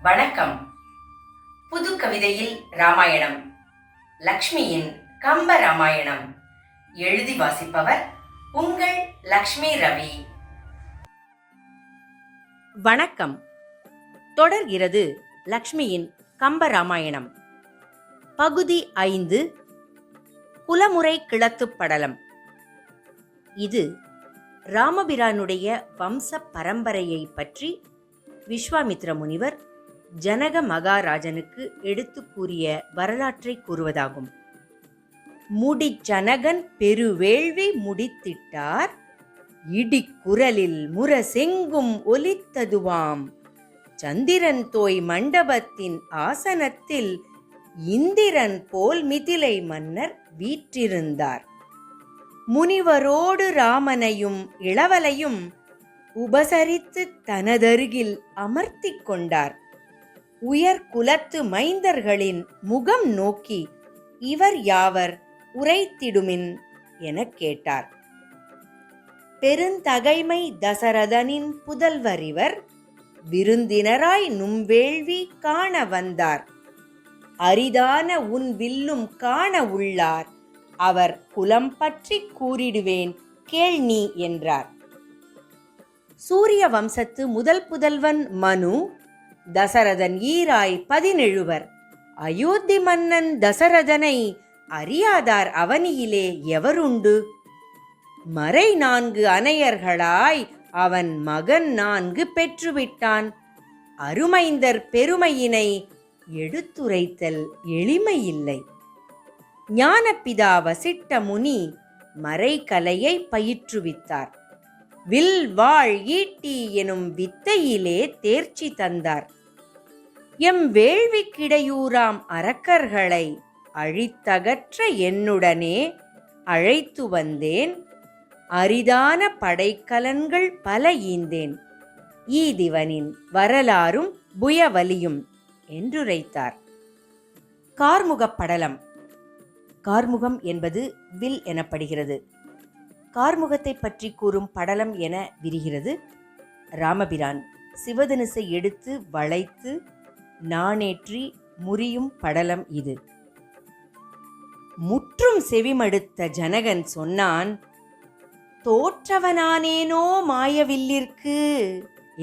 வணக்கம். புது கவிதையில் ராமாயணம், லக்ஷ்மியின் கம்ப ராமாயணம். எழுதி வாசிப்பவர் உங்கள் லக்ஷ்மி ரவி. வணக்கம். தொடர்கிறது லக்ஷ்மியின் கம்ப ராமாயணம். பகுதி 5. குலமுறை கிளத்துப் படலம். இது ராமபிரானுடைய வம்ச பரம்பரையை பற்றி விஸ்வாமித்ர முனிவர் ஜனக மகாராஜனுக்கு எடுத்து கூறிய வரலாற்றை கூறுவதாகும். முடிச்சனகன் பெருவேள்வி முடித்திட்டார், இடிக்குரலில் முரசெங்கும் ஒலித்ததுவாம். சந்திரன் தோய் மண்டபத்தின் ஆசனத்தில் இந்திரன் போல் மிதிலை மன்னர் வீற்றிருந்தார். முனிவரோடு ராமனையும் இளவலையும் உபசரித்து தனதருகில் அமர்த்திக் கொண்டார். உயர் குலத்து மைந்தர்களின் முகம் நோக்கி இவர் யாவர் உரைத்திடுமின் எனக் கேட்டார். பெருந்தகைமை தசரதனின் புதல்வர் இவர், விருந்தினராய் நும்வேள்வி காண வந்தார். அரிதான உன் வில்லும் காண உள்ளார், அவர் குலம் பற்றி கூறிடுவேன் கேள் நீ என்றார். சூரிய வம்சத்து முதல் புதல்வன் மனு, தசரதன் ஈராய் 17. அயோத்தி மன்னன் தசரதனை அறியாதார் அவனியிலே எவருண்டு? மறை 4 அனையர்களாய் அவன் மகன் 4 பெற்றுவிட்டான். அருமைந்தர் பெருமையினை எடுத்துரைத்தல் எளிமையில்லை. ஞானப்பிதா வசிட்ட முனி மறைக்கலையை பயிற்றுவித்தார். வில் வாழ் ஈட்டி எனும் வித்தையிலே தேர்ச்சி தந்தார். எம் வேள்விக்கிடையூராம் அரக்கர்களை அழித்தகற்ற என்னுடனே அழைத்து வந்தேன். அரிதான படைக்கலன்கள் பல ஈந்தேன். ஈதிவனின் வரலாறும் புயவலியும் என்றுரைத்தார். கார்முகப் படலம். கார்முகம் என்பது வில் எனப்படுகிறது. கார்முகத்தை பற்றி கூறும் படலம் என விரிகிறது. ராமபிரான் சிவதனுசை எடுத்து வளைத்து நாணேற்றி முறியும் படலம் இது. முற்றும் செவிமடுத்த ஜனகன் சொன்னான், தோற்றவனானேனோ மாயவில்லிற்கு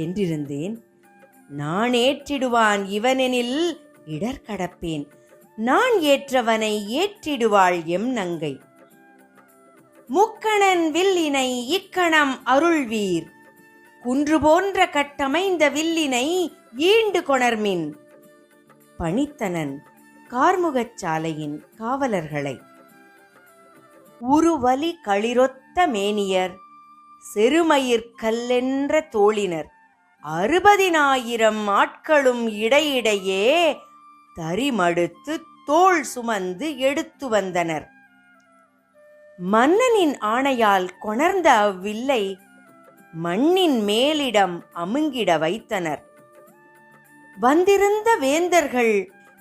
என்றிருந்தேன். நானேற்றிடுவான் இவனெனில் இடர் கடப்பேன். நான் ஏற்றவனை ஏற்றிடுவாள் எம் நங்கை. முக்கணன் வில்லினை இக்கணம் அருள்வீர், குன்று போன்ற கட்டமைந்த வில்லினை ஈண்டு கொணர்மின். பணித்தனன் கார்முகச் சாலையின் காவலர்களை. உருவலி களிரொத்த மேனியர், செருமயிர் கல்லென்ற தோளினர், 60,000 ஆட்களும் இடையிடையே தரிமடுத்து தோள் சுமந்து எடுத்து வந்தனர். மன்னனின் ஆணையால் கொணர்ந்த அவ்வில்லை மண்ணின் மேலிடம் அமுங்கிட வைத்தனர். வந்திருந்த வேந்தர்கள்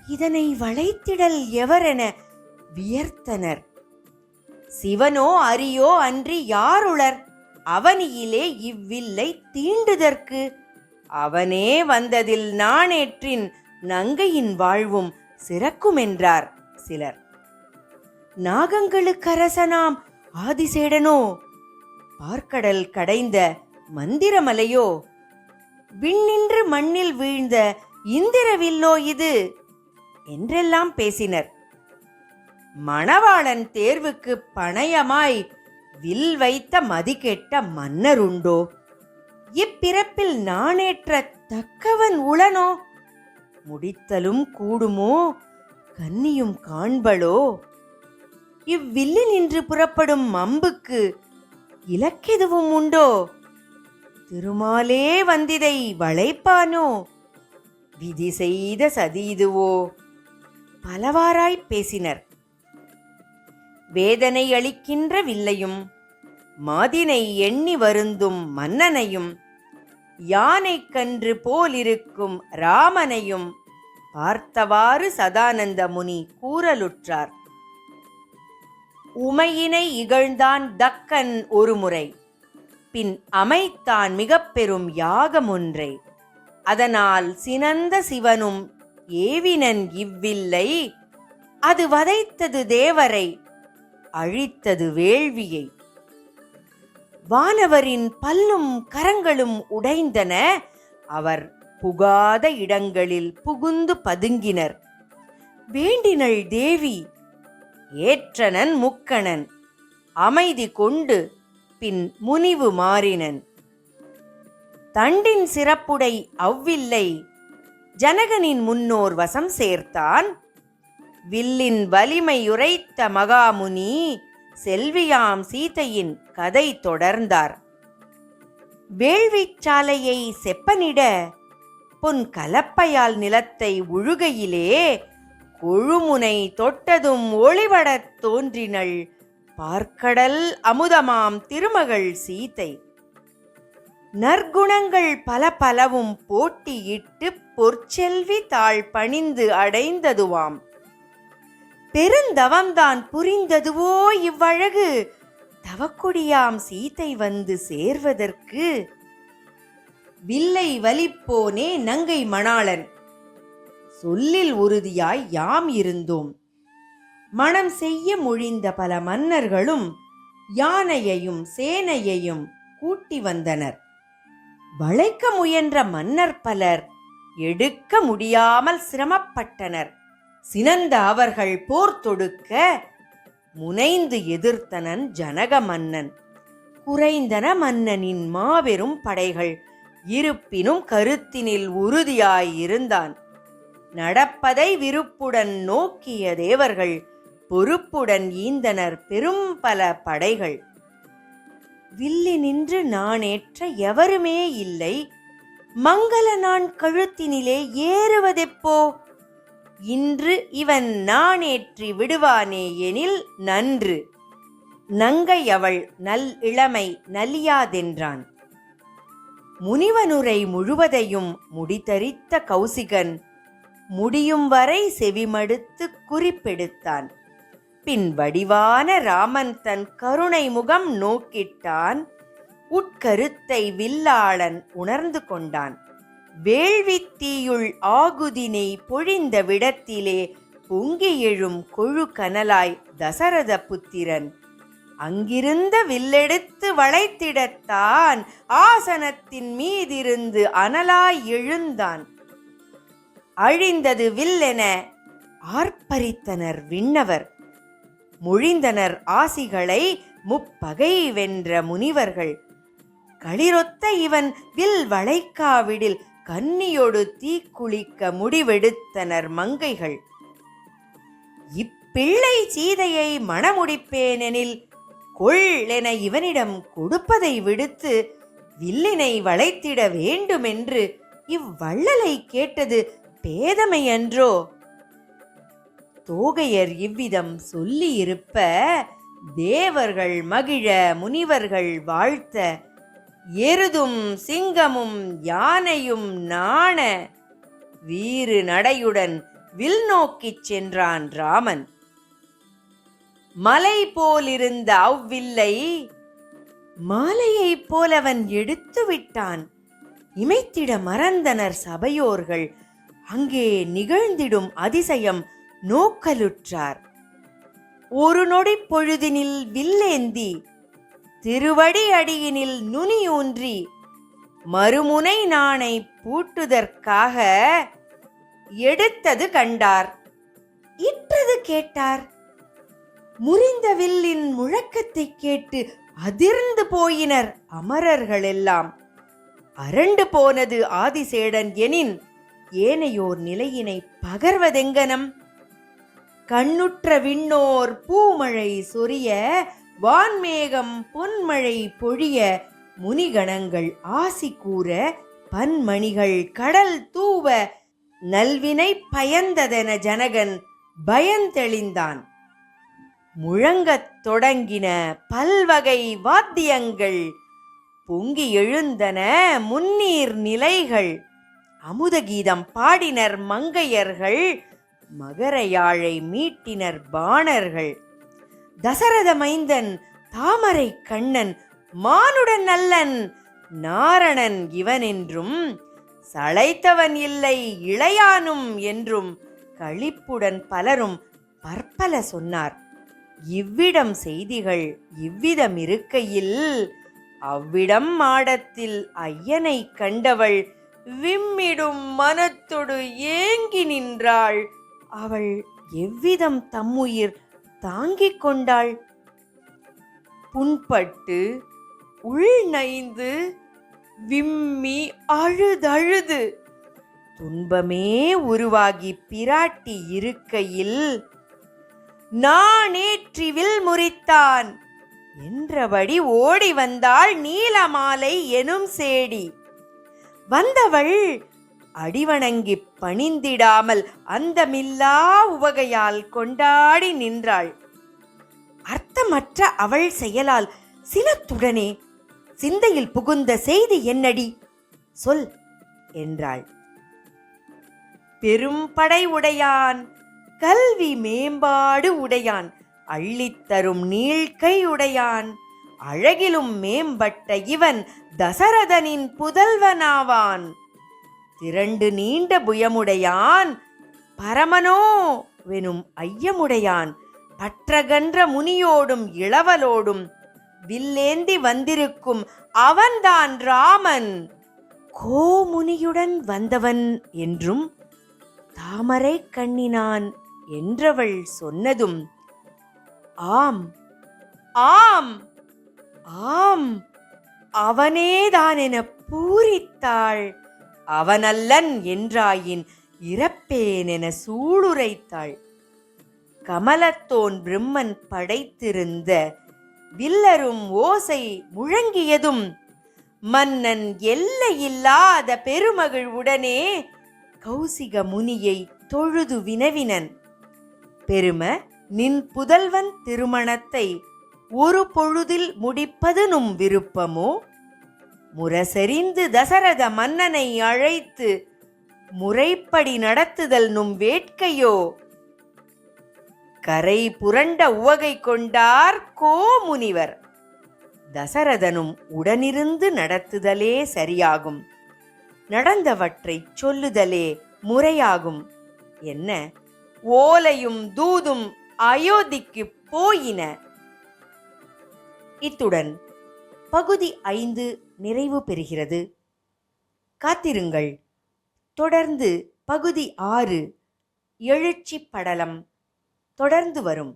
இதனை வளைத்திடல் எவரென வியர்த்தனர். சிவனோ அரியோ அன்றி யாருளர் அவனியிலே இவ்வில்லை தீண்டுதற்கு? அவனே வந்ததில் நாணேற்றின் நங்கையின் வாழ்வும் சிறக்குமென்றார் சிலர். நாகங்களுக்கரசனாம் ஆதிசேடனோ, பார்க்கடல் கடைந்த மந்திரமலையோ, விண்ணின்று மண்ணில் வீழ்ந்த இந்திரவில்லோ இது என்றெல்லாம் பேசினர். மணவாளன் தேர்வுக்கு பணயமாய் வில் வைத்த மதிகெட்ட மன்னருண்டோ? இப்பிறப்பில் நாணேற்ற தக்கவன் உளனோ? முடித்தலும் கூடுமோ, கன்னியும் காண்பளோ? இவ்வில்லில் நின்று புறப்படும் அம்புக்கு இலக்கெதுவும் உண்டோ? திருமாலே வந்திதை வளைப்பானோ? விதி செய்த சதிதுவோ? பலவாராய் பேசினர். வேதனை அளிக்கின்ற வில்லையும், மாதினை எண்ணி வருந்தும் மன்னனையும், யானை கன்று போலிருக்கும் ராமனையும் பார்த்தவாறு சதானந்த முனி கூறலுற்றார். உமையினை இகழ்ந்தான் தக்கன் ஒருமுறை, பின் அமைத்தான் மிக பெரும் யாகம் ஒன்றை. அதனால் சினந்த சிவனும் ஏவினன் இவ்வில்லை, அது வதைத்தது தேவரை, அழித்தது வேள்வியை. வானவரின் பல்லும் கரங்களும் உடைந்தன. அவர் புகாத இடங்களில் புகுந்து பதுங்கினர். வேண்டினள் தேவி. ஏற்றனன் முக்கணன் அமைதி கொண்டு பின் முனிவு மாறினன். தண்டின் சிறப்புடை அவ்வில்லை ஜனகனின் முன்னோர் வசம் சேர்த்தான். வில்லின் வலிமையுரைத்த மகாமுனி செல்வியாம் சீதையின் கதை தொடர்ந்தார். வேள்விச்சாலையை செப்பனிட பொன் கலப்பையால் நிலத்தை உழுகையிலே கொழுமுனை தொட்டதும் ஒளிவடத் தோன்றினள் பார்க்கடல் அமுதமாம் திருமகள் சீதை. நற்குணங்கள் பல பலவும் போட்டியிட்டு பொற்செல்வி தாழ் பணிந்து அடைந்ததுவாம். பெருந்தவம்தான் புரிந்ததுவோ இவ்வழகு, தவக்கொடியாம் சீதை வந்து சேர்வதற்கு. வில்லை வலிப்போனே நங்கை மணாளன், சொல்லில் உறுதியாய் யாம் இருந்தோம். மணம் செய்ய மொழிந்த பல மன்னர்களும் யானையையும் சேனையையும் கூட்டி வந்தனர். வளைக்க முயன்ற மன்னர் பலர் எடுக்க முடியாமல் சிரமப்பட்டனர். சினந்த அவர்கள் போர் தொடுக்க முனைந்து எதிர்த்தனன் ஜனக மன்னன். குறைந்தன மன்னனின் மாபெரும் படைகள், இருப்பினும் கருத்தினில் உறுதியாயிருந்தான். நடப்பதை விருப்புடன் நோக்கிய தேவர்கள் பொறுப்புடன் ஈந்தனர் பெரும் பல படைகள். வில்லி நின்று நானேற்ற எவருமே இல்லை, மங்கள நான் கழுத்தினிலே ஏறுவதெப்போ? இன்று இவன் நானேற்றி விடுவானே எனில் நன்று. நங்கை அவள் நல் இளமை நலியாதென்றான். முனிவனுரை முழுவதையும் முடித்தரித்த கௌசிகன் முடியும் வரை செவிமடுத்து குறிப்பெடுத்தான். பின் வடிவான ராமன் தன் கருணை முகம் நோக்கிட்டான். உட்கருத்தை வில்லாளன் உணர்ந்து கொண்டான். வேள்வித்தீயுள் ஆகுதினை பொழிந்த விடத்திலே பொங்கி எழும் கொழு கனலாய் தசரத புத்திரன் அங்கிருந்த வில்லெடுத்து வளைத்திடத்தான் ஆசனத்தின் மீதிருந்து அனலாய் எழுந்தான். அழிந்தது வில்லென ஆர்ப்பரித்தனர் விண்ணவர். மொழிந்தனர் ஆசிகளை முப்பகை வென்ற முனிவர்கள். களிரொத்த இவன் வில் வளைக்காவிடில் கன்னியோடு தீக்குளிக்க முடிவெடுத்தனர் மங்கைகள். இப்பிள்ளை சீதையை மணமுடிப்பேனெனில் கொள் என இவனிடம் கொடுப்பதை விடுத்து வில்லினை வளைத்திட வேண்டுமென்று இவ்வள்ளலை கேட்டது பேதமையன்றோ? தோகையர் இவ்விதம் சொல்லியிருப்ப தேவர்கள் மகிழ முனிவர்கள் வாழ்த்த எருதும் சிங்கமும் யானையும் நாண வீறு நடையுடன் வில் நோக்கிச் சென்றான் ராமன். மலை போலிருந்த அவ்வில்லை மாலையைப் போலவன் எடுத்து விட்டான். இமைத்திட மறந்தனர் சபையோர்கள். அங்கே நிகழ்ந்திடும் அதிசயம் நோக்கலுற்றார். ஒரு நொடி பொழுதினில் வில்லேந்தி திருவடி அடியினில் நுனியூன்றி மறுமுனை நாணை பூட்டுதற்காக எடுத்தது கண்டார். இற்றது கேட்டார். முறிந்த வில்லின் முழக்கத்தை கேட்டு அதிர்ந்து போயினர் அமரர்களெல்லாம். அரண்டு போனது ஆதிசேடன் எனின் ஏனையோர் நிலையினை பகர்வதெங்கனம்? கண்ணுற்ற விண்ணோர் பூமழை சொரிய வான்மேகம் பொன்மழை பொழிய முனிகணங்கள் ஆசி கூற பன்மணிகள் கடல் தூவ நல்வினை பயந்ததென ஜனகன் பயந்தெளிந்தான். முழங்கத் தொடங்கின பல்வகை வாத்தியங்கள், பொங்கி எழுந்தன முன்னீர் நிலைகள். அமுதகீதம் பாடினர் மங்கையர்கள், மகர யாழை மீட்டினர் பாணர்கள். தசரத மைந்தன் தாமரை கண்ணன் மானுடன் அல்லன் நாரணன் இவனென்றும் சளைத்தவன் இல்லை இளையானும் என்றும் களிப்புடன் பலரும் பற்பல சொன்னார். இவ்விடம் செய்திகள் இவ்விதம் இருக்கையில் அவ்விடம் மாடத்தில் ஐயனை கண்டவள் விம்மிடும் மனத்தொடு ஏங்கி நின்றாள். அவள் எவ்விதம் தம்முயிர் தாங்கிக் கொண்டாள்? புண்பட்டு உள்நைந்து விம்மி அழுதழுது துன்பமே உருவாகி பிராட்டி இருக்கையில் நானேற்றிவில் முறித்தான் என்றபடி ஓடி வந்தாள் நீலமாலை எனும் சேடி. வந்தவள் அடிவணங்கி பணிந்திடாமல் அந்தமில்லா உவகையால் கொண்டாடி நின்றாள். அர்த்தமற்ற அவள் செயலால் சினத்துடனே சிந்தையில் புகுந்த செய்தி என்னடி சொல் என்றாள். பெரும்படை உடையான், கல்வி மேம்பாடு உடையான், அள்ளித்தரும் நீள்கை உடையான், அழகிலும் மேம்பட்ட இவன் தசரதனின் புதல்வனாவான். திரண்டு நீண்ட புயமுடையான், பரமனோ வெனும் ஐயமுடையான், பற்றகன்ற முனியோடும் இளவலோடும் வில்லேந்தி வந்திருக்கும் அவன்தான் ராமன். கோமுனியுடன் வந்தவன் என்றும் தாமரை கண்ணினான் என்றவள் சொன்னதும் ஆம் ஆம் ஆம் அவனேதான் என பூரித்தாள். அவனல்லன் என்றாயின் இறப்பேன் என சூளுரைத்தாள். கமலத்தோன் பிரம்மன் படைத்திருந்த வில்லரும் ஓசை முழங்கியதும் மன்னன் எல்லையில்லாத பெருமகிழ்வுடனே கௌசிக முனியை தொழுது வினவினன். பெரும, நின் புதல்வன் திருமணத்தை ஒரு பொழுதில் முடிப்பது நும் விருப்பமோ? முரசறிந்து தசரத மன்னனை அழைத்து முறைப்படி நடத்துதல் நும் வேட்கையோ? கரை புரண்ட உவகை கொண்டார் கோமுனிவர். தசரதனும் உடனிருந்து நடத்துதலே சரியாகும், நடந்தவற்றைச் சொல்லுதலே முறையாகும் என்ன ஓலையும் தூதும் அயோத்திக்கு போயின. இத்துடன் பகுதி 5 நிறைவு பெறுகிறது. காத்திருங்கள், தொடர்ந்து பகுதி 6 எழுச்சி படலம் தொடர்ந்து வரும்.